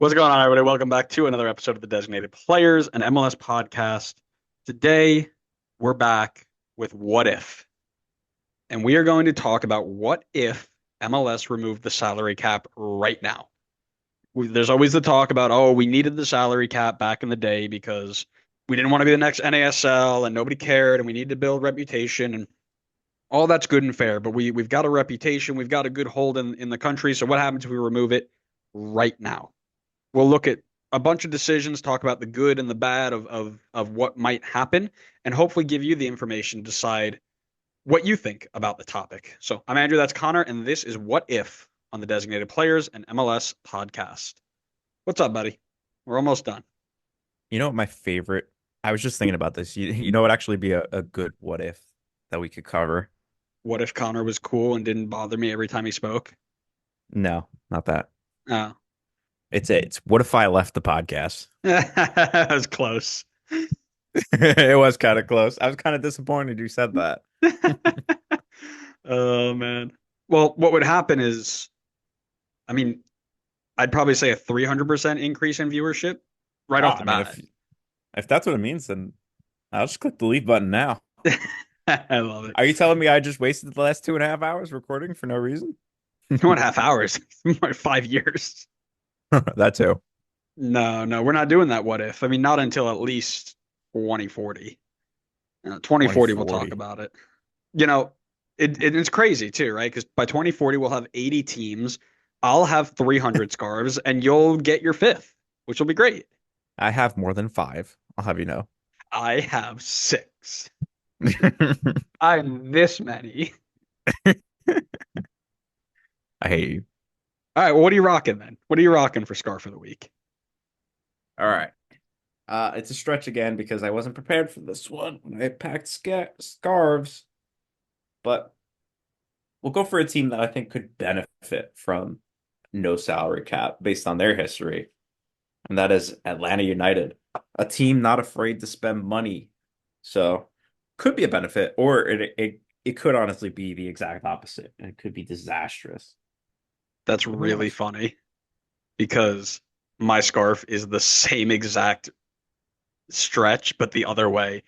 What's going on, everybody? Welcome back to another episode of the Designated Players, an MLS podcast. Today, we're back with What If? And we are going to talk about what if MLS removed the salary cap right now. There's always the talk about, oh, we needed the salary cap back in the day because we didn't want to be the next NASL and nobody cared and we need to build reputation and all that's good and fair. But we've got a reputation, we've got a good hold in the country. So what happens if we remove it right now? We'll look at a bunch of decisions, talk about the good and the bad of what might happen, and hopefully give you the information to decide what you think about the topic. So I'm Andrew, that's Connor, and this is What If on the Designated Players and MLS podcast. What's up, buddy? We're almost done. You know what my favorite? I was just thinking about this. You know what actually be a good what if that we could cover? What if Connor was cool and didn't bother me every time he spoke? No, not that. Oh, It's what if I left the podcast? that was close. It was kind of close. I was kind of disappointed you said that. Oh man. Well, what would happen is, I mean, I'd probably say a 300% increase in viewership right off Ah, the I mean, bat. if that's what it means, then I'll just click the leave button now. I love it. Are you telling me I just wasted the last 2.5 hours recording for no reason? 2.5 hours, more 5 years. That too. No, no, we're not doing that. What if? I mean, not until at least 2040. 2040, we'll talk 2040. about it. You know, it's crazy too, right? Because by 2040, we'll have 80 teams. I'll have 300 scarves, and you'll get your fifth, which will be great. I have more than five. I'll have you know. I have six. I'm this many. I hate you. All right, well, what are you rocking then? What are you rocking for scarf of the week? All right. It's a stretch again because I wasn't prepared for this one when I packed scarves, but we'll go for a team that I think could benefit from no salary cap based on their history, and that is Atlanta United, a team not afraid to spend money. So could be a benefit, or it could honestly be the exact opposite, and it could be disastrous. That's Who am I? really funny because my scarf is the same exact stretch, but the other way.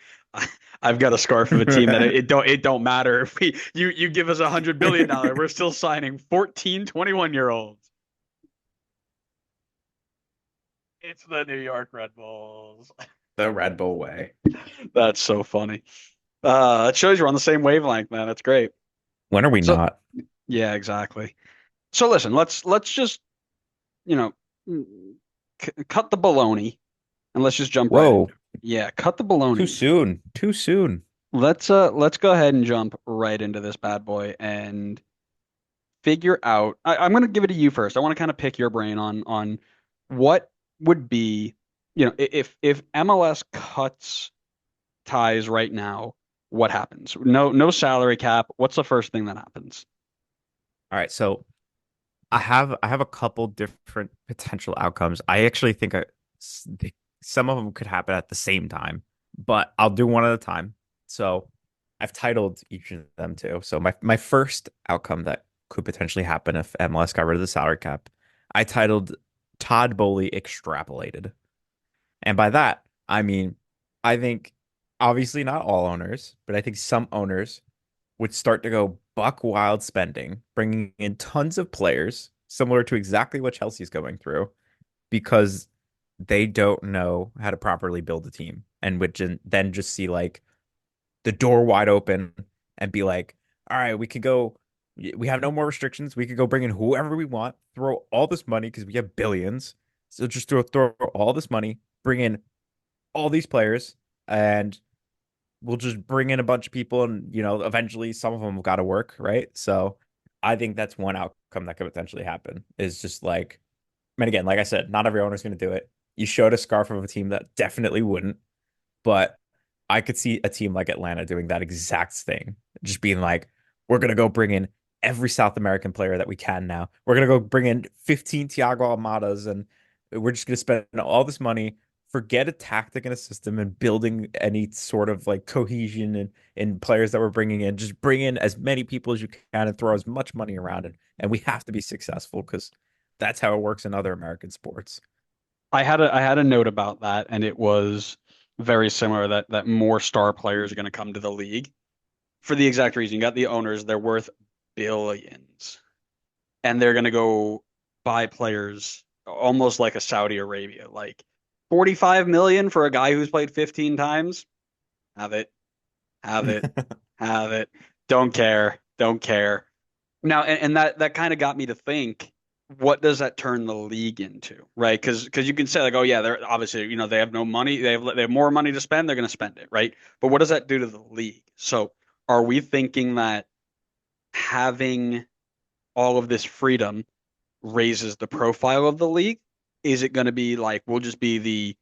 I've got a scarf of a team that it don't matter if you give us $100 billion, we're still signing 14, 21 year olds. It's the New York Red Bulls. The Red Bull way. That's so funny. It shows you're on the same wavelength, man. That's great. When are we So not? yeah, exactly. So listen, let's just you know cut the baloney and let's just jump right Whoa, into it. Yeah, cut the too baloney. soon. Too soon. Let's go ahead and jump right into this bad boy and figure out. I'm going to give it to you first. I want to kind of pick your brain on what would be, if MLS cuts ties right now, what happens? No salary cap. What's the first thing that happens? All right, so I have a couple different potential outcomes. I actually think some of them could happen at the same time, but I'll do one at a time. So I've titled each of them too. So my first outcome that could potentially happen if MLS got rid of the salary cap, I titled Todd Bowley extrapolated. And by that, I mean I think obviously not all owners, but I think some owners would start to go buck wild spending, bringing in tons of players, similar to exactly what Chelsea's going through, because they don't know how to properly build a team, and would then just see like the door wide open and be like, all right, we could go. We have no more restrictions. We could go bring in whoever we want, throw all this money because we have billions. So just throw all this money, bring in all these players, and we'll just bring in a bunch of people and eventually some of them have got to work, right? So I think that's one outcome that could potentially happen is just like, and again, like I said, not every owner's going to do it. You showed a scarf of a team that definitely wouldn't, but I could see a team like Atlanta doing that exact thing, just being like, we're going to go bring in every South American player that we can now. We're going to go bring in 15 Thiago Almadas and we're just going to spend all this money, forget a tactic and a system and building any sort of like cohesion and players that we're bringing in. Just bring in as many people as you can and throw as much money around it. And we have to be successful because that's how it works in other American sports. I had a note about that, and it was very similar that more star players are going to come to the league for the exact reason. You got the owners, they're worth billions, and they're going to go buy players almost like a Saudi Arabia, like 45 million for a guy who's played 15 times. Have it, have it, have it. Don't care, don't care. Now, and that kind of got me to think, what does that turn the league into, right? Because you can say like, oh yeah, they're obviously, they have no money, they have more money to spend, they're going to spend it, right? But what does that do to the league? So, are we thinking that having all of this freedom raises the profile of the league? Is it going to be like we'll just be the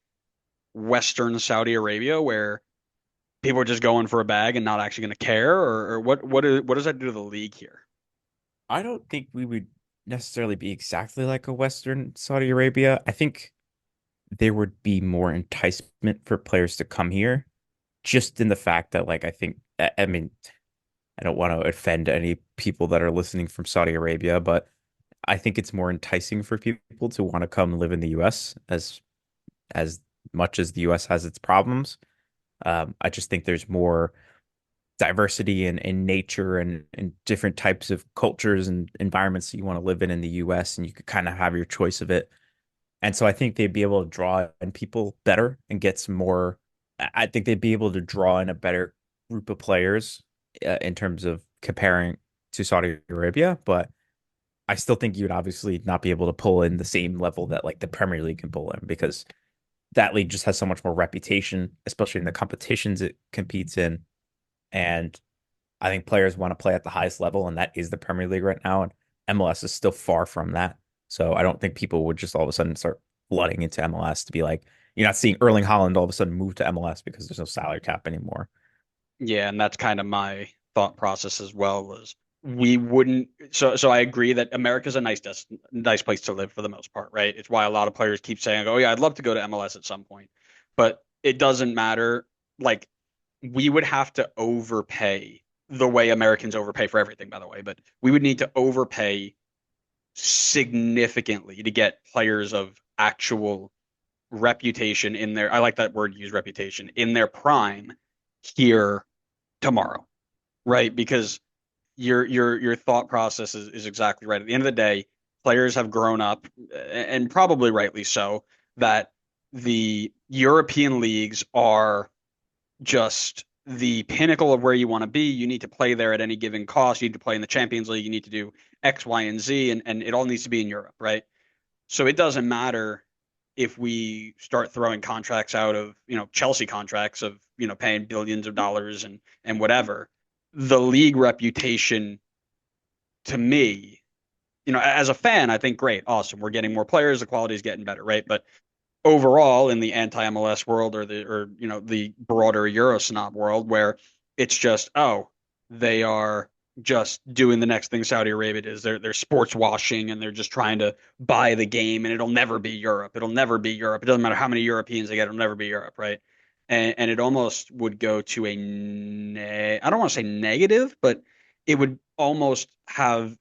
Western Saudi Arabia where people are just going for a bag and not actually going to care, or what does that do to the league here? I don't think we would necessarily be exactly like a Western Saudi Arabia. I think there would be more enticement for players to come here, just in the fact that, like, I think, I mean, I don't want to offend any people that are listening from Saudi Arabia, but I think it's more enticing for people to want to come live in the US as much as the US has its problems. I just think there's more diversity in nature and different types of cultures and environments that you want to live in the US, and you could kind of have your choice of it. And so I think they'd be able to draw in people better and get some more. I think they'd be able to draw in a better group of players in terms of comparing to Saudi Arabia. But I still think you'd obviously not be able to pull in the same level that like the Premier League can pull in, because that league just has so much more reputation, especially in the competitions it competes in. And I think players want to play at the highest level, and that is the Premier League right now. And MLS is still far from that. So I don't think people would just all of a sudden start flooding into MLS to be like, you're not seeing Erling Haaland all of a sudden move to MLS because there's no salary cap anymore. Yeah, and that's kind of my thought process as well, was we wouldn't so I agree that America's a nice place to live for the most part, right? It's why a lot of players keep saying, "Oh yeah, I'd love to go to MLS at some point." But it doesn't matter. Like, we would have to overpay the way Americans overpay for everything, by the way, but we would need to overpay significantly to get players of actual reputation in their, I like that word, use reputation, in their prime here tomorrow, right? Because your thought process is exactly right. At the end of the day, players have grown up, and probably rightly so, that the European leagues are just the pinnacle of where you want to be. You need to play there at any given cost. You need to play in the Champions League. You need to do X, Y, and Z, and it all needs to be in Europe, right? So it doesn't matter if we start throwing contracts out of, Chelsea contracts of, paying billions of dollars and whatever. The league reputation, to me, as a fan, I think great, awesome. We're getting more players, the quality is getting better, right? But overall, in the anti-MLS world, or the broader Euro snob world, where it's just, oh, they are just doing the next thing Saudi Arabia is. They're sports washing, and they're just trying to buy the game, and it'll never be Europe. It'll never be Europe. It doesn't matter how many Europeans they get, it'll never be Europe, right? And it almost would go to I don't want to say negative, but it would almost have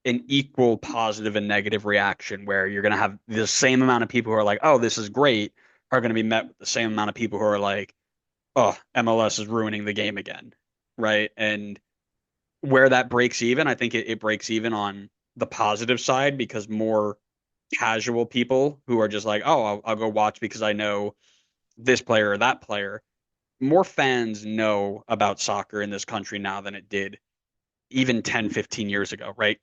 an equal positive and negative reaction, where you're going to have the same amount of people who are like, oh, this is great, are going to be met with the same amount of people who are like, oh, MLS is ruining the game again, right? And where that breaks even, I think it breaks even on the positive side, because more casual people who are just like, oh, I'll go watch because I know this player or that player. More fans know about soccer in this country now than it did even 10, 15 years ago, right?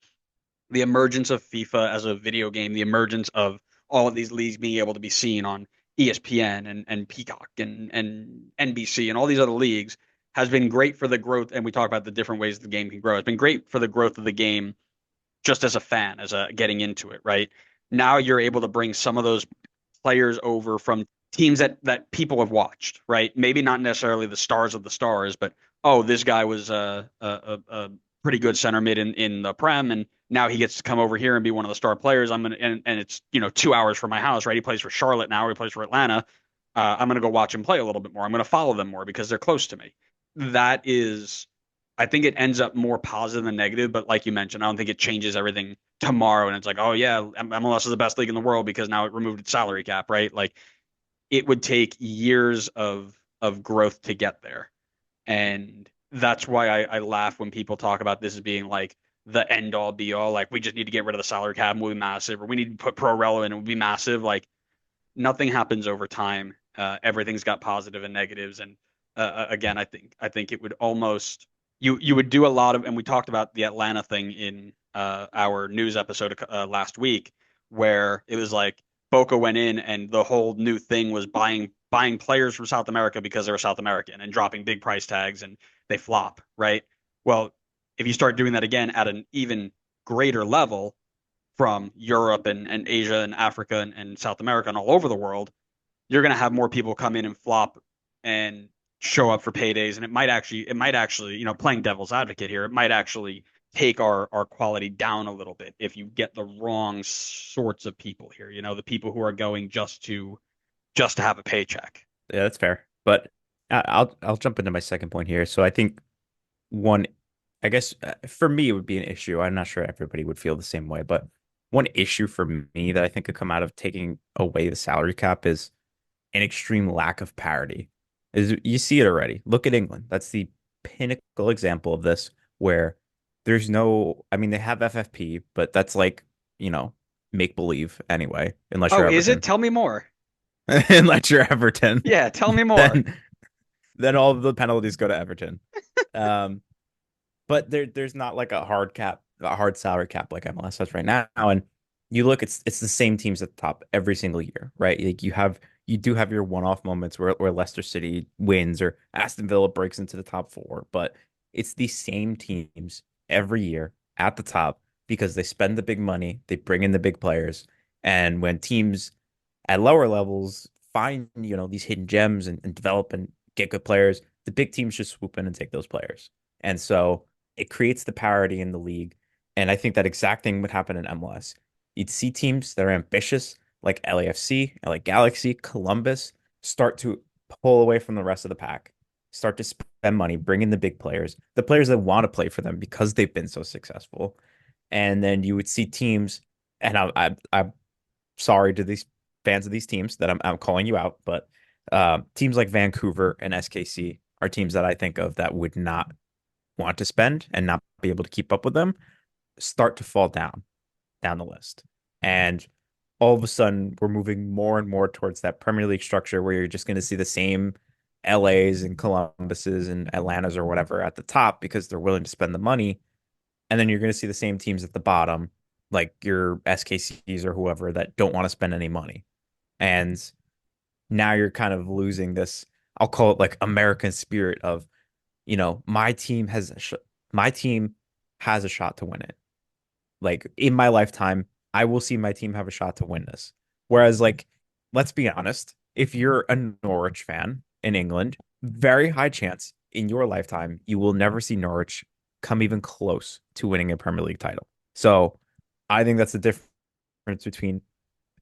The emergence of FIFA as a video game, the emergence of all of these leagues being able to be seen on ESPN and Peacock and NBC and all these other leagues has been great for the growth. And we talk about the different ways the game can grow. It's been great for the growth of the game just as a fan, as a getting into it, right? Now you're able to bring some of those players over from teams that people have watched, right? Maybe not necessarily the stars of the stars, but oh, this guy was a pretty good center mid in the Prem, and now he gets to come over here and be one of the star players. I'm gonna and it's 2 hours from my house, right? He plays for Charlotte now, or he plays for Atlanta. I'm gonna go watch him play a little bit more. I'm gonna follow them more because they're close to me. That is, I think it ends up more positive than negative, but like you mentioned, I don't think it changes everything tomorrow and it's like, oh yeah, MLS is the best league in the world because now it removed its salary cap, right? Like it would take years of growth to get there. And that's why I laugh when people talk about this as being like the end all be all. Like we just need to get rid of the salary cap and we'll be massive, or we need to put pro rel in and we'll be massive. Like nothing happens over time. Everything's got positive and negatives. And again, I think it would almost you would do a lot of, and we talked about the Atlanta thing in our news episode last week, where it was like Boca went in and the whole new thing was buying players from South America because they were South American and dropping big price tags and they flop, right? Well, if you start doing that again at an even greater level from Europe and Asia and Africa and South America and all over the world, you're going to have more people come in and flop and show up for paydays. And it might actually, playing devil's advocate here, it might actually take our quality down a little bit if you get the wrong sorts of people here, the people who are going just to have a paycheck. Yeah, that's fair. But I'll jump into my second point here. So I think one, I guess for me it would be an issue. I'm not sure everybody would feel the same way, but one issue for me that I think could come out of taking away the salary cap is an extreme lack of parity. Is you see it already. Look at England. That's the pinnacle example of this, where there's no, I mean, they have FFP, but that's like, you know, make believe anyway, unless you're Oh, is it? Everton. Tell me more. Unless you're Everton, Yeah, tell me more. then all of the penalties go to Everton. Um, but there's not like a hard salary cap like MLS has right now. And you look, it's the same teams at the top every single year, right? Like you do have your one-off moments where Leicester City wins or Aston Villa breaks into the top four, but it's the same teams every year at the top because they spend the big money, they bring in the big players, and when teams at lower levels find, these hidden gems and develop and get good players, the big teams just swoop in and take those players. And so it creates the parity in the league. And I think that exact thing would happen in MLS. You'd see teams that are ambitious, like LAFC, LA Galaxy, Columbus, start to pull away from the rest of the pack, start to spend money, bring in the players that want to play for them because they've been so successful. And then you would see teams, and I'm sorry to these fans of these teams that I'm calling you out, but teams like Vancouver and SKC are teams that I think of that would not want to spend and not be able to keep up with them, start to fall down the list. And all of a sudden, we're moving more and more towards that Premier League structure where you're just going to see the same LAs and Columbuses and Atlantas or whatever at the top because they're willing to spend the money. And then you're going to see the same teams at the bottom, like your SKCs or whoever, that don't want to spend any money. And now you're kind of losing this, I'll call it like American spirit of, my team has a shot to win it. Like in my lifetime, I will see my team have a shot to win this. Whereas, like, let's be honest, if you're a Norwich fan in England, very high chance in your lifetime you will never see Norwich come even close to winning a Premier League title. So I think that's the difference between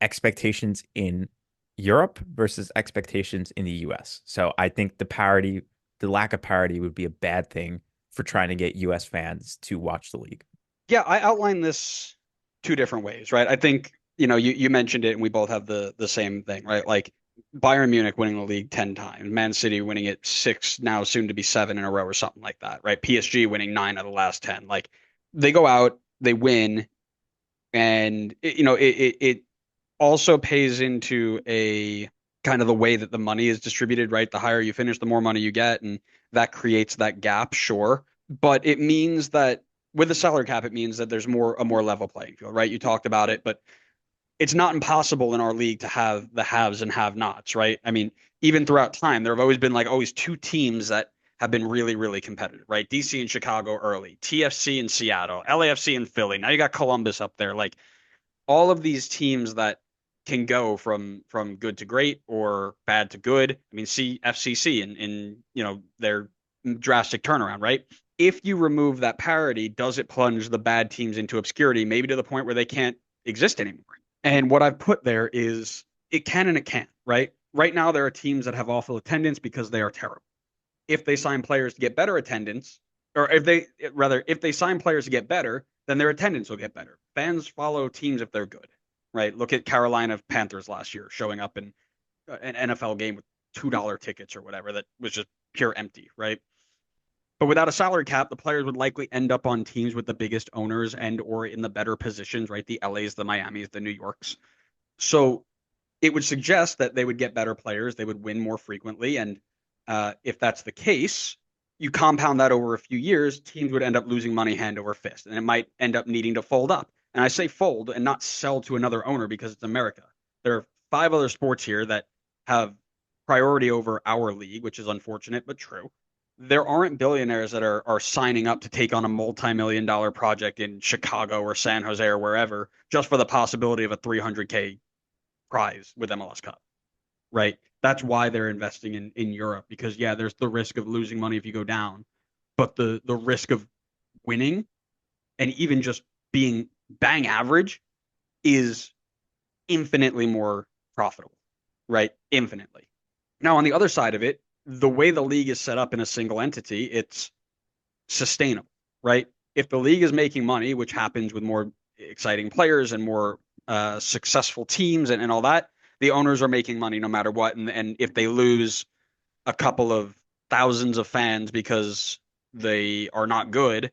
expectations in Europe versus expectations in the US. So I think the lack of parity would be a bad thing for trying to get US fans to watch the league. Yeah, I outlined this two different ways, right? I think, you mentioned it and we both have the same thing, right? Like Bayern Munich winning the league 10 times, Man City winning it six, now soon to be seven in a row or something like that, right? PSG winning nine out of the last 10. Like they go out, they win, and it also pays into a kind of the way that the money is distributed, right? The higher you finish, the more money you get, and that creates that gap, sure. But it means that with the salary cap, it means that there's a more level playing field, right? You talked about it, but it's not impossible in our league to have the haves and have-nots, right? I mean, even throughout time, there have always been like always two teams that have been really, really competitive, right? DC and Chicago early, TFC and Seattle, LAFC and Philly. Now you got Columbus up there. Like all of these teams that can go from good to great or bad to good. I mean, see FCC in their drastic turnaround, right? If you remove that parity, does it plunge the bad teams into obscurity, maybe to the point where they can't exist anymore? And what I've put there is it can and it can't, right? Right now, there are teams that have awful attendance because they are terrible. If they sign players to get better attendance, or if they sign players to get better, then their attendance will get better. Fans follow teams if they're good, right? Look at Carolina Panthers last year showing up in an NFL game with $2 tickets or whatever that was just pure empty, right? But without a salary cap, the players would likely end up on teams with the biggest owners and or in the better positions, right? The LAs, the Miamis, the New Yorks. So it would suggest that they would get better players, they would win more frequently, and if that's the case, you compound that over a few years, teams would end up losing money hand over fist, and it might end up needing to fold up. And I say fold and not sell to another owner because it's America. There are five other sports here that have priority over our league, which is unfortunate but true. There aren't billionaires that are signing up to take on a multi-million-dollar project in Chicago or San Jose or wherever just for the possibility of a 300K prize with MLS Cup, right? That's why they're investing in Europe because yeah, there's the risk of losing money if you go down, but the risk of winning and even just being bang average is infinitely more profitable, right? Infinitely. Now on the other side of it, the way the league is set up in a single entity, it's sustainable, right? If the league is making money, which happens with more exciting players and more successful teams and all that, the owners are making money no matter what. And if they lose a couple of thousands of fans because they are not good,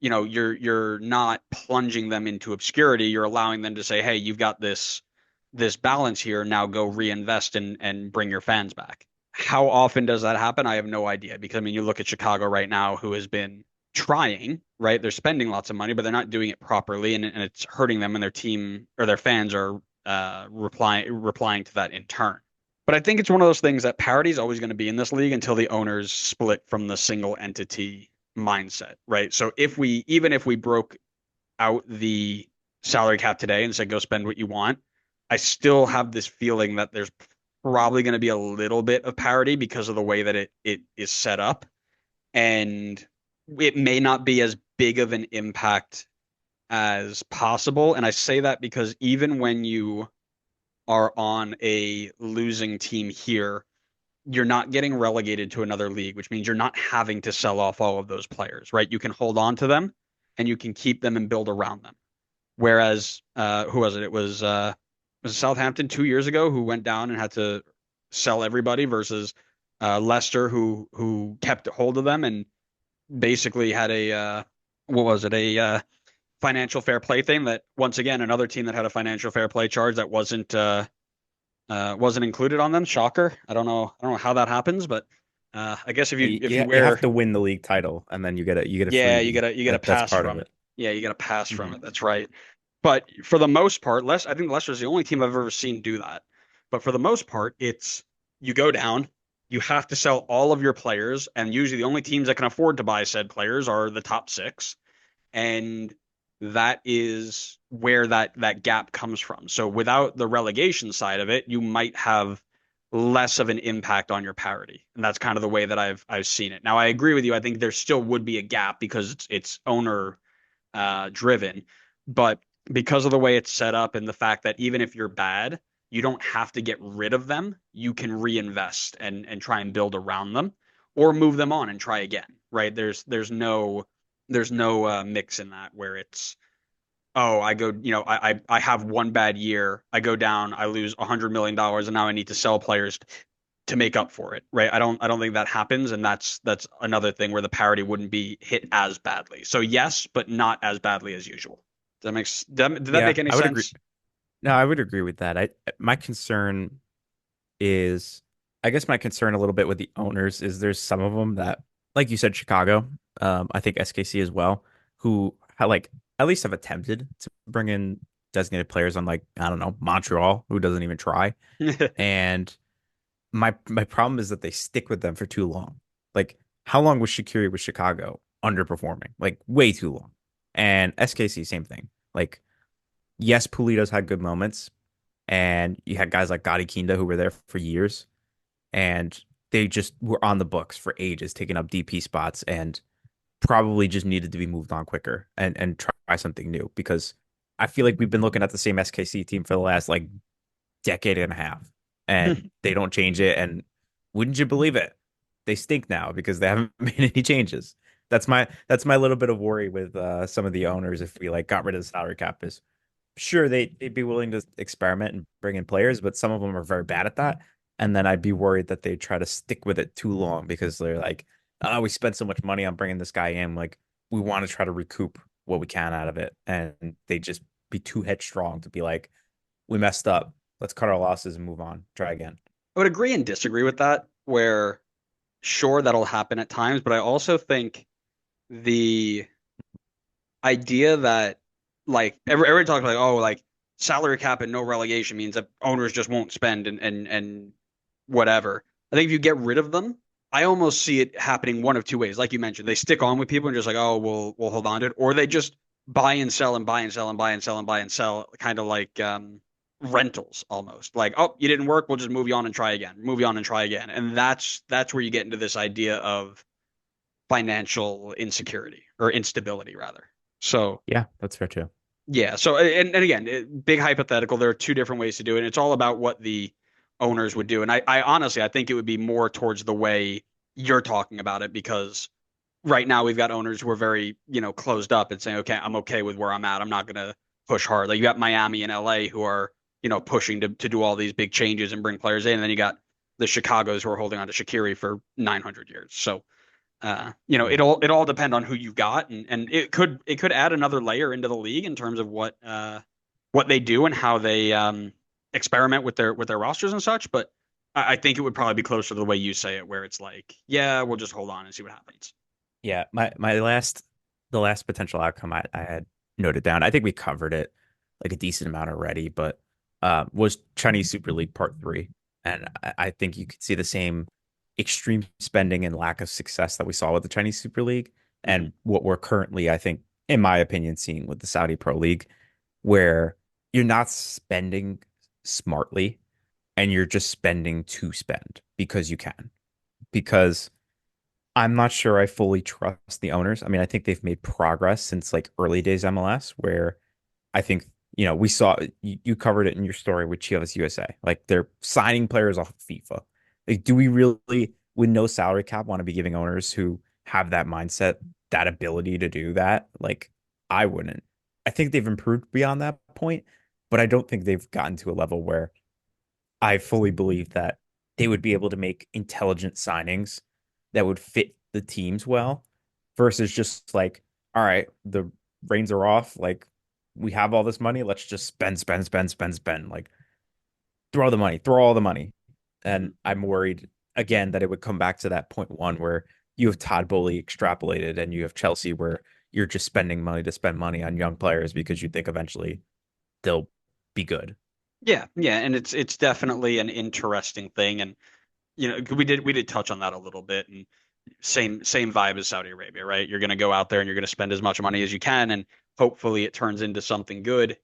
you're not plunging them into obscurity. You're allowing them to say, hey, you've got this balance here. Now go reinvest and bring your fans back. How often does that happen? I have no idea because I mean, you look at Chicago right now, who has been trying, right? They're spending lots of money, but they're not doing it properly, and it's hurting them, and their team or their fans are replying to that in turn. But I think it's one of those things that parity is always going to be in this league until the owners split from the single entity mindset, right? So even if we broke out the salary cap today and said go spend what you want, I still have this feeling that there's probably going to be a little bit of parity because of the way that it is set up. And it may not be as big of an impact as possible. And I say that because even when you are on a losing team here, you're not getting relegated to another league, which means you're not having to sell off all of those players, right? You can hold on to them and you can keep them and build around them. Whereas, who was it? Was it Southampton 2 years ago who went down and had to sell everybody versus Leicester who kept hold of them and basically had a what was it financial fair play thing that once again another team that had a financial fair play charge that wasn't included on them. Shocker. I don't know how that happens, but I guess if you You wear have to win the league title, and then you get a yeah, you freebie. gotta you gotta That's pass part of from it. it. Yeah, you gotta pass from Hmm. it. That's right. But for the most part, I think Leicester's the only team I've ever seen do that. But for the most part, it's you go down, you have to sell all of your players, and usually the only teams that can afford to buy said players are the top six. And that is where that gap comes from. So without the relegation side of it, you might have less of an impact on your parity. And that's kind of the way that I've seen it. Now I agree with you. I think there still would be a gap because it's owner driven, but because of the way it's set up and the fact that even if you're bad, you don't have to get rid of them. You can reinvest and try and build around them or move them on and try again, right? There's no mix in that where it's oh I go I have one bad year, I go down, I lose $100 million and now I need to sell players to make up for it, right? I don't think that happens, and that's another thing where the parity wouldn't be hit as badly. So yes, but not as badly as usual. Did that Yeah, make any I would agree. sense? No, I would agree with that. My concern is, I guess my concern a little bit with the owners is there's some of them that, like you said, Chicago, I think SKC as well, who like at least have attempted to bring in designated players on like, I don't know, Montreal, who doesn't even try. And my problem is that they stick with them for too long. Like, how long was Shaqiri with Chicago underperforming? Like, way too long. And SKC, same thing. Like, yes, Pulido's had good moments, and you had guys like Gotti Kinda who were there for years, and they just were on the books for ages, taking up DP spots, and probably just needed to be moved on quicker and try something new because I feel like we've been looking at the same SKC team for the last like decade and a half, and they don't change it. And wouldn't you believe it? They stink now because they haven't made any changes. That's my little bit of worry with some of the owners if we like got rid of the salary cap is sure they'd be willing to experiment and bring in players, but some of them are very bad at that. And then I'd be worried that they try to stick with it too long because they're like, oh, we spent so much money on bringing this guy in. Like, we want to try to recoup what we can out of it. And they just be too headstrong to be like, we messed up. Let's cut our losses and move on. Try again. I would agree and disagree with that, where sure that'll happen at times, but I also think the idea that like everybody talks like, oh, like salary cap and no relegation means that owners just won't spend and whatever. I think if you get rid of them, I almost see it happening one of two ways. Like you mentioned, they stick on with people and just like, oh, we'll hold on to it, or they just buy and sell and buy and sell and buy and sell and buy and sell, kind of like rentals almost. Like, oh, you didn't work, we'll just move you on and try again, move you on and try again, and that's where you get into this idea of financial insecurity or instability rather. So Yeah, that's fair too. yeah. So and again, big hypothetical. There are two different ways to do it. And it's all about what the owners would do. And I honestly, I think it would be more towards the way you're talking about it because right now we've got owners who are very, closed up and saying, okay, I'm okay with where I'm at. I'm not going to push hard. Like you got Miami and LA who are, pushing to do all these big changes and bring players in. And then you got the Chicago's who are holding on to Shaqiri for 900 years. So Yeah. it all depend on who you got, and it could add another layer into the league in terms of what they do and how they experiment with their rosters and such. But I think it would probably be closer to the way you say it, where it's like, yeah, we'll just hold on and see what happens. Yeah. The last potential outcome I had noted down, I think we covered it like a decent amount already, but was Chinese Super League Part 3. And I think you could see the same extreme spending and lack of success that we saw with the Chinese Super League Mhm. and what we're currently, I think, in my opinion, seeing with the Saudi Pro League, where you're not spending smartly and you're just spending to spend because you can. Because I'm not sure I fully trust the owners. I mean, I think they've made progress since like early days MLS, where I think, we saw you covered it in your story with Chivas USA. Like they're signing players off of FIFA. Like, do we really, with no salary cap, want to be giving owners who have that mindset that ability to do that? Like, I wouldn't. I think they've improved beyond that point, but I don't think they've gotten to a level where I fully believe that they would be able to make intelligent signings that would fit the teams well versus just like, all right, the reins are off. Like, we have all this money. Let's just spend, spend, spend, spend, spend. Like, throw the money, throw all the money. Mhm. And I'm worried again that it would come back to that point one where you have Todd Bowley extrapolated and you have Chelsea where you're just spending money to spend money on young players because you think eventually they'll be good. Yeah, yeah, and it's definitely an interesting thing, and we did touch on that a little bit, and same vibe as Saudi Arabia, right? You're going to go out there and you're going to spend as much money as you can, and hopefully it turns into something good.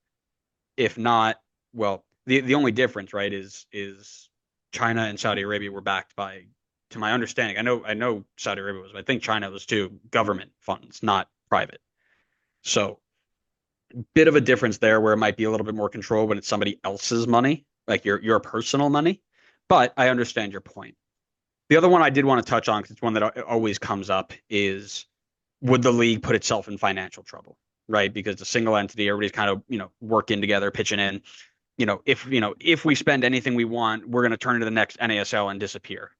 If not, well, the only difference, right, is China and Saudi Arabia were backed by, to my understanding, I know Saudi Arabia was, but I think China was too, government funds, not private. So bit of a difference there where it might be a little bit more control when it's somebody else's money, like your personal money. But I understand your point. The other one I did want to touch on, because it's one that always comes up, is would the league put itself in financial trouble, right? Because the single entity, everybody's kind of, working together, pitching in. If we spend anything we want, we're going to turn into the next NASL and disappear.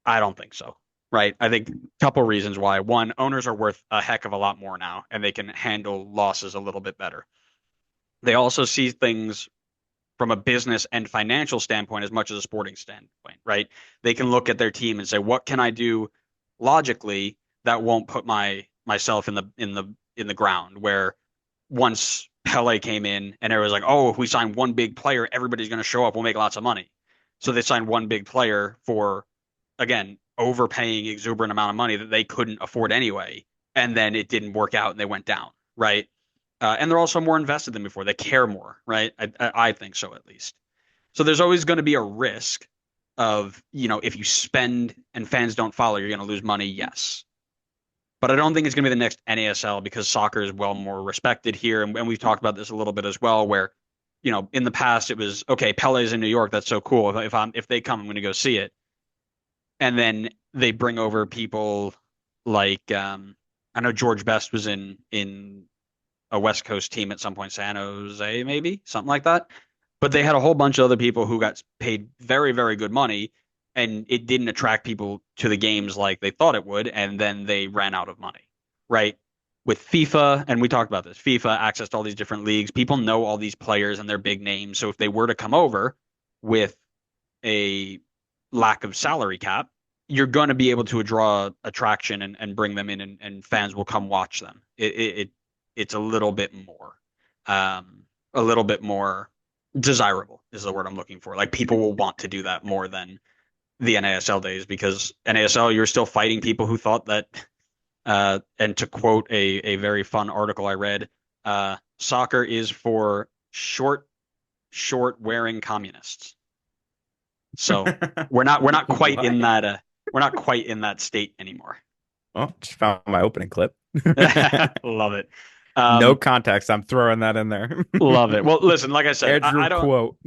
I don't think so, right? I think a couple reasons why. One, owners are worth a heck of a lot more now, and they can handle losses a little bit better. They also see things from a business and financial standpoint as much as a sporting standpoint, right? They can look at their team and say, what can I do logically that won't put myself in the ground? Where once Pele came in and it was like, oh, if we sign one big player, everybody's going to show up. We'll make lots of money. So they signed one big player for, again, overpaying exuberant amount of money that they couldn't afford anyway. And then it didn't work out and they went down, right? And they're also more invested than before. They care more, right? I think so, at least. So there's always going to be a risk of, if you spend and fans don't follow, you're going to lose money. Yes. But I don't think it's going to be the next NASL because soccer is well more respected here. And we've talked about this a little bit as well, where, in the past it was, okay, Pele's in New York. That's so cool. If they come, I'm going to go see it. And then they bring over people like, I know George Best was in a West Coast team at some point, San Jose, maybe something like that. But they had a whole bunch of other people who got paid very, very good money, and it didn't attract people to the games like they thought it would, and then they ran out of money, right? With FIFA, and we talked about this, FIFA accessed all these different leagues. People know all these players and their big names. So if they were to come over with a lack of salary cap, you're going to be able to draw attraction and bring them in, and fans will come watch them. It's a little bit more desirable is the word I'm looking for. Like people will want to do that more than the NASL days because NASL you're still fighting people who thought that. And to quote a very fun article I read, soccer is for short wearing communists. So we're not quite in Why? that state anymore. Oh, just found my opening clip. Love it. No Um, context. I'm throwing that in there. love it. Well, listen, like I said, Air Drew I don't quote.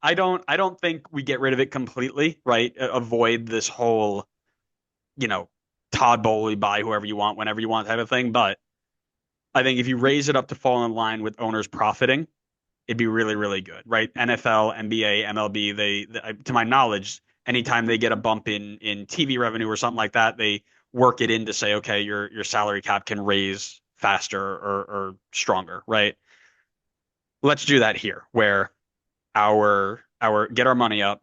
I don't think we get rid of it completely, right? Avoid this whole, you know, Todd Bowley buy whoever you want, whenever you want type of thing. But I think if you raise it up to fall in line with owners profiting, it'd be really, really good, right? NFL, NBA, MLB, to my knowledge, anytime they get a bump in TV revenue or something like that, they work it in to say, okay, your salary cap can raise faster or stronger, right? Let's do that here, where our get our money up,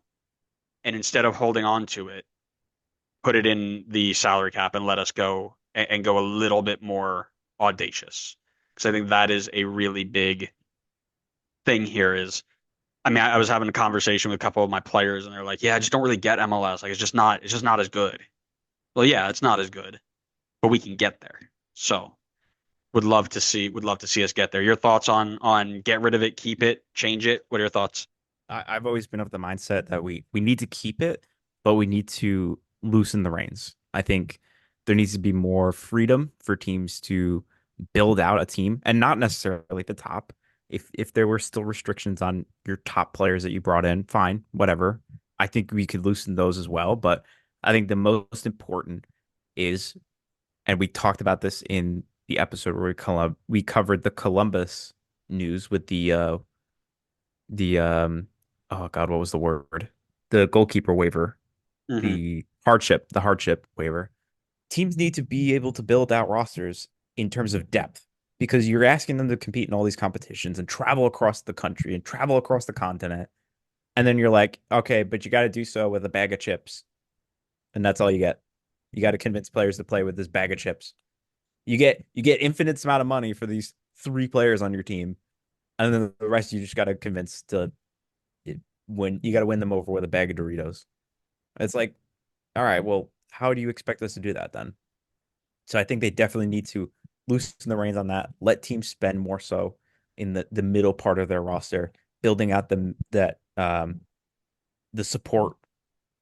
and instead of holding on to it, put it in the salary cap and let us go and go a little bit more audacious. Because I think that is a really big thing here is I mean, I was having a conversation with a couple of my players and they're like, yeah, I just don't really get MLS. Like it's just not as good. Well, yeah, it's not as good, but we can get there. So would love to see us get there. Your thoughts on get rid of it, keep it, change it? What are your thoughts? I've always been of the mindset that we need to keep it, but we need to loosen the reins. I think there needs to be more freedom for teams to build out a team and not necessarily the top. If there were still restrictions on your top players that you brought in, fine, whatever. I think we could loosen those as well. But I think the most important is, and we talked about this in the episode where we covered the Columbus news with the oh God, what was the word? The goalkeeper waiver, Hmm. the hardship waiver. Teams need to be able to build out rosters in terms of depth because you're asking them to compete in all these competitions and travel across the country and travel across the continent. And then you're like, okay, but you got to do so with a bag of chips. And that's all you get. You got to convince players to play with this bag of chips. You get infinite amount of money for these three players on your team, and then the rest you just got to convince to win. You got to win them over with a bag of Doritos. It's like, all right, well, how do you expect us to do that then? So I think they definitely need to loosen the reins on that. Let teams spend more so in the middle part of their roster, building out the support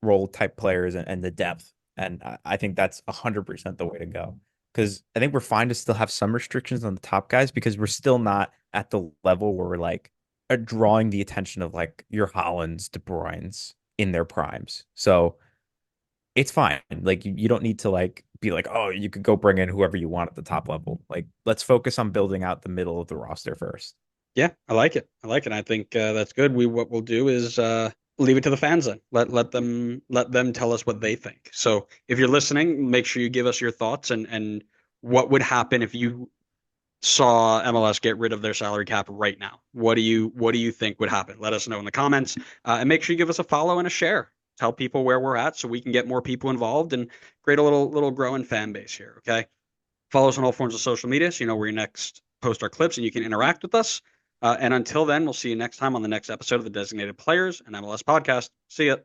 role type players and the depth. And I think that's 100% the way to go. Because I think we're fine to still have some restrictions on the top guys because we're still not at the level where we're like drawing the attention of like your Hollands, De Bruyne's in their primes. So it's fine. Like you don't need to like be like, oh, you could go bring in whoever you want at the top level. Like let's focus on building out the middle of the roster first. Yeah, I like it. I like it. I think that's good. What we'll do is leave it to the fans then. Let them tell us what they think. So if you're listening, make sure you give us your thoughts and what would happen if you saw MLS get rid of their salary cap right now. What do you think would happen? Let us know in the comments, and make sure you give us a follow and a share. Tell people where we're at so we can get more people involved and create a little growing fan base here. Okay. Follow us on all forms of social media so you know where you next post our clips and you can interact with us. And until then, we'll see you next time on the next episode of the Designated Players and MLS podcast. See ya.